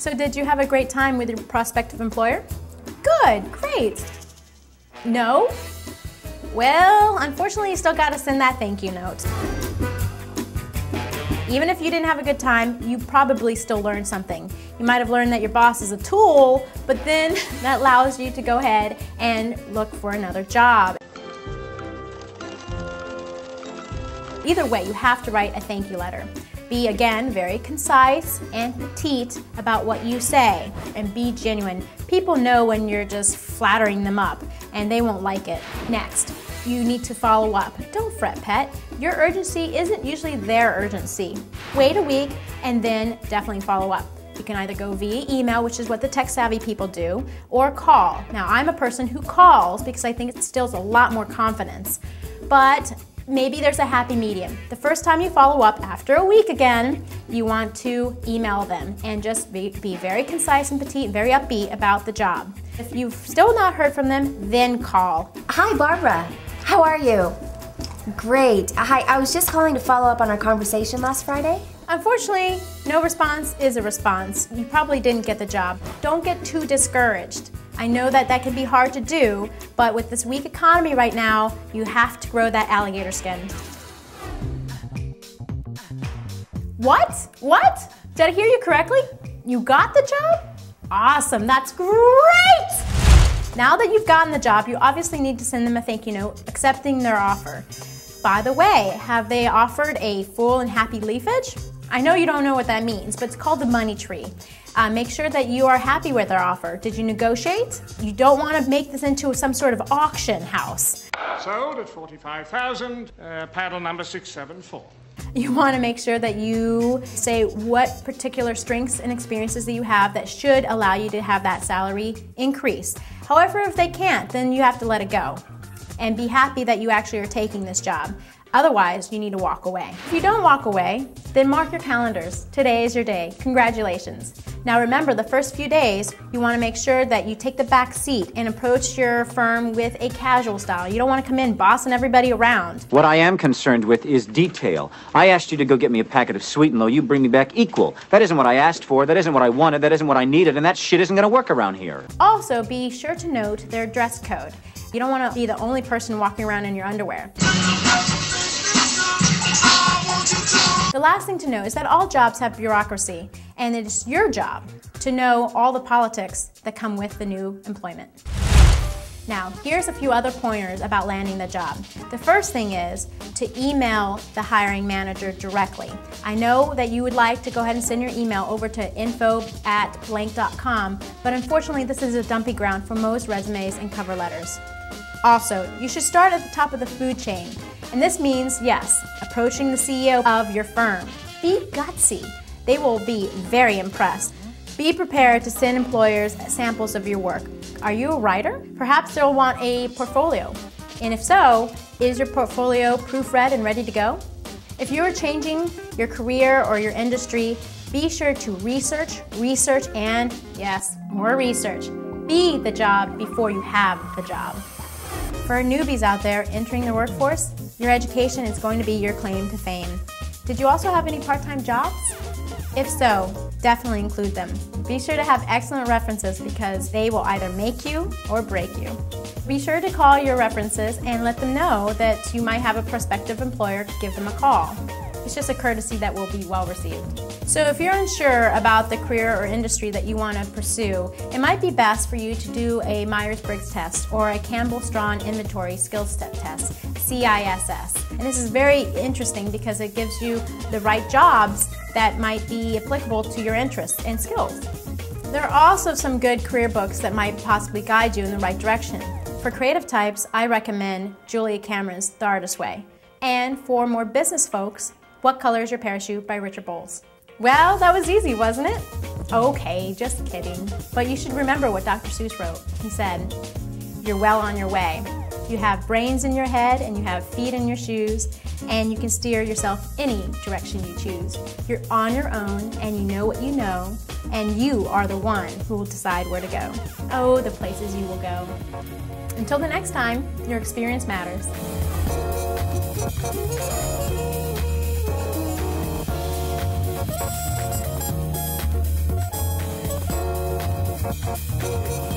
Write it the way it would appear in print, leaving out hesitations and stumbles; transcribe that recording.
So did you have a great time with your prospective employer? Good, great. No? Well, unfortunately, you still gotta send that thank you note. Even if you didn't have a good time, you probably still learned something. You might have learned that your boss is a tool, but then that allows you to go ahead and look for another job. Either way, you have to write a thank you letter. Be, again, very concise and petite about what you say, and be genuine. People know when you're just flattering them up, and they won't like it. Next, you need to follow up. Don't fret, pet. Your urgency isn't usually their urgency. Wait a week, and then definitely follow up. You can either go via email, which is what the tech-savvy people do, or call. Now, I'm a person who calls because I think it instills a lot more confidence. But maybe there's a happy medium. The first time you follow up after a week again, you want to email them and just be very concise and petite, very upbeat about the job. If you've still not heard from them, then call. Hi, Barbara. How are you? Great. Hi, I was just calling to follow up on our conversation last Friday. Unfortunately, no response is a response. You probably didn't get the job. Don't get too discouraged. I know that that can be hard to do, but with this weak economy right now, you have to grow that alligator skin. What? What? Did I hear you correctly? You got the job? Awesome, that's great! Now that you've gotten the job, you obviously need to send them a thank you note accepting their offer. By the way, have they offered a full and happy leafage? I know you don't know what that means, but it's called the money tree. Make sure that you are happy with their offer. Did you negotiate? You don't want to make this into some sort of auction house. Sold at $45,000, paddle number 674. You want to make sure that you say what particular strengths and experiences that you have that should allow you to have that salary increase. However, if they can't, then you have to let it go and be happy that you actually are taking this job. Otherwise, you need to walk away. If you don't walk away, then mark your calendars. Today is your day. Congratulations. Now remember, the first few days, you want to make sure that you take the back seat and approach your firm with a casual style. You don't want to come in bossing everybody around. What I am concerned with is detail. I asked you to go get me a packet of Sweet and Low. You bring me back equal. That isn't what I asked for. That isn't what I wanted. That isn't what I needed. And that shit isn't going to work around here. Also, be sure to note their dress code. You don't want to be the only person walking around in your underwear. The last thing to know is that all jobs have bureaucracy, and it is your job to know all the politics that come with the new employment. Now, here's a few other pointers about landing the job. The first thing is to email the hiring manager directly. I know that you would like to go ahead and send your email over to info@blank.com, but unfortunately this is a dumpy ground for most resumes and cover letters. Also, you should start at the top of the food chain. And this means, yes, approaching the CEO of your firm. Be gutsy. They will be very impressed. Be prepared to send employers samples of your work. Are you a writer? Perhaps they'll want a portfolio. And if so, is your portfolio proofread and ready to go? If you are changing your career or your industry, be sure to research, and yes, more research. Be the job before you have the job. For newbies out there entering the workforce, your education is going to be your claim to fame. Did you also have any part-time jobs? If so, definitely include them. Be sure to have excellent references because they will either make you or break you. Be sure to call your references and let them know that you might have a prospective employer to give them a call. It's just a courtesy that will be well received. So if you're unsure about the career or industry that you want to pursue, it might be best for you to do a Myers-Briggs test or a Campbell-Strawn Inventory Skills Test, CISS. And this is very interesting because it gives you the right jobs that might be applicable to your interests and skills. There are also some good career books that might possibly guide you in the right direction. For creative types, I recommend Julia Cameron's The Artist's Way. And for more business folks, What Color is Your Parachute by Richard Bowles. Well, that was easy, wasn't it? Okay, just kidding. But you should remember what Dr. Seuss wrote. He said, "You're well on your way. You have brains in your head and you have feet in your shoes, and you can steer yourself any direction you choose. You're on your own and you know what you know, and you are the one who will decide where to go. Oh, the places you will go." Until the next time, your experience matters. Bye.